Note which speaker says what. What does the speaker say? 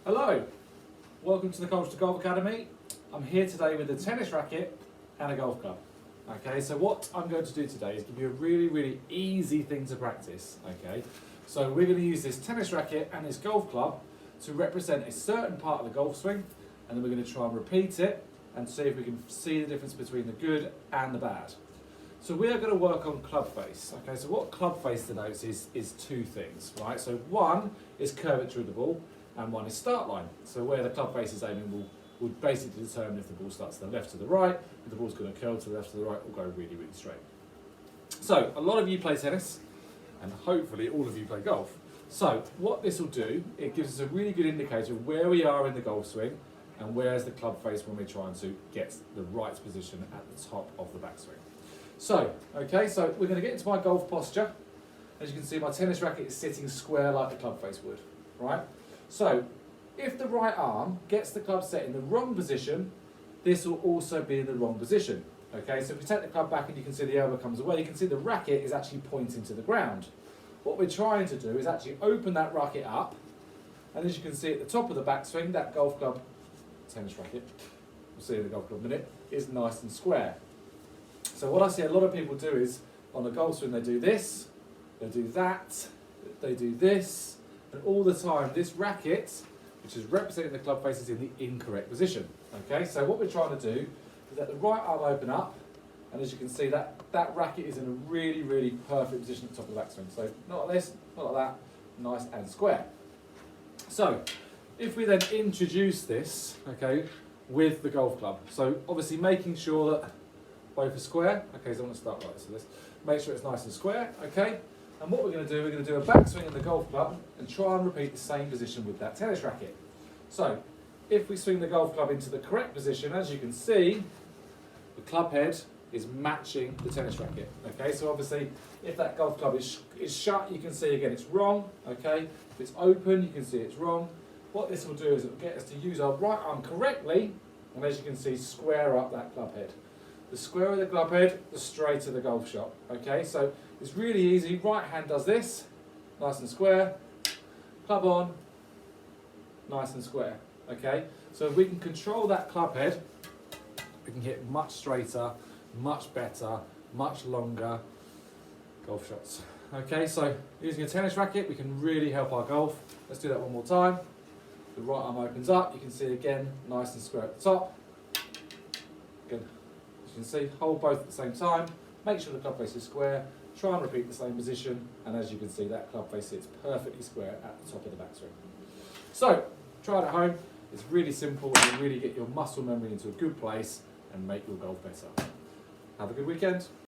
Speaker 1: Hello, welcome to the Colchester Golf Academy. I'm here today with a tennis racket and a golf club. Okay, so what I'm going to do today is give you a really easy thing to practice. Okay, so we're going to use this tennis racket and this golf club to represent a certain part of the golf swing, and then we're going to try and repeat it and see if we can see the difference between the good and the bad. So we are going to work on club face. Okay, so what club face denotes is two things, right? So one is curvature of the ball, and one is start line. So where the club face is aiming will basically determine if the ball starts to the left or the right, if the ball's going to curl to the left or the right, or go really straight. So a lot of you play tennis, and hopefully all of you play golf. So what this will do, it gives us a really good indicator of where we are in the golf swing, and where's the club face when we're trying to get the right position at the top of the backswing. So, okay, so we're going to get into my golf posture. As you can see, my tennis racket is sitting square like the club face would, right? So, if the right arm gets the club set in the wrong position, this will also be in the wrong position. Okay, so if we take the club back and you can see the elbow comes away, you can see the racket is actually pointing to the ground. What we're trying to do is actually open that racket up, and as you can see at the top of the backswing, that golf club, tennis racket, we'll see in the golf club in a minute, is nice and square. So what I see a lot of people do is, on the golf swing, they do this, they do that, they do this, and all the time this racket, which is representing the club face, is in the incorrect position. Okay, so what we're trying to do is let the right arm open up, and as you can see, that racket is in a really perfect position at the top of the backswing. So not like this, not like that, nice and square. So if we then introduce this, okay, with the golf club, so obviously making sure that both are square. Okay, so I want to start like this. So let's make sure it's nice and square. Okay, and what we're going to do a backswing in the golf club and try and repeat the same position with that tennis racket. So if we swing the golf club into the correct position, as you can see, the club head is matching the tennis racket. Okay, so obviously if that golf club is shut, you can see again it's wrong. Okay, if it's open, you can see it's wrong. What this will do is it will get us to use our right arm correctly, and as you can see, square up that club head. The squarer the club head, the straighter the golf shot. Okay, so it's really easy. Right hand does this, nice and square. Club on, nice and square. Okay, so if we can control that club head, we can hit much straighter, much better, much longer golf shots. Okay, so using a tennis racket, we can really help our golf. Let's do that one more time. The right arm opens up. You can see again, nice and square at the top. Good. You can see, hold both at the same time, make sure the club face is square, try and repeat the same position, and as you can see, that club face sits perfectly square at the top of the backswing. So, try it at home. It's really simple, and you really get your muscle memory into a good place and make your golf better. Have a good weekend.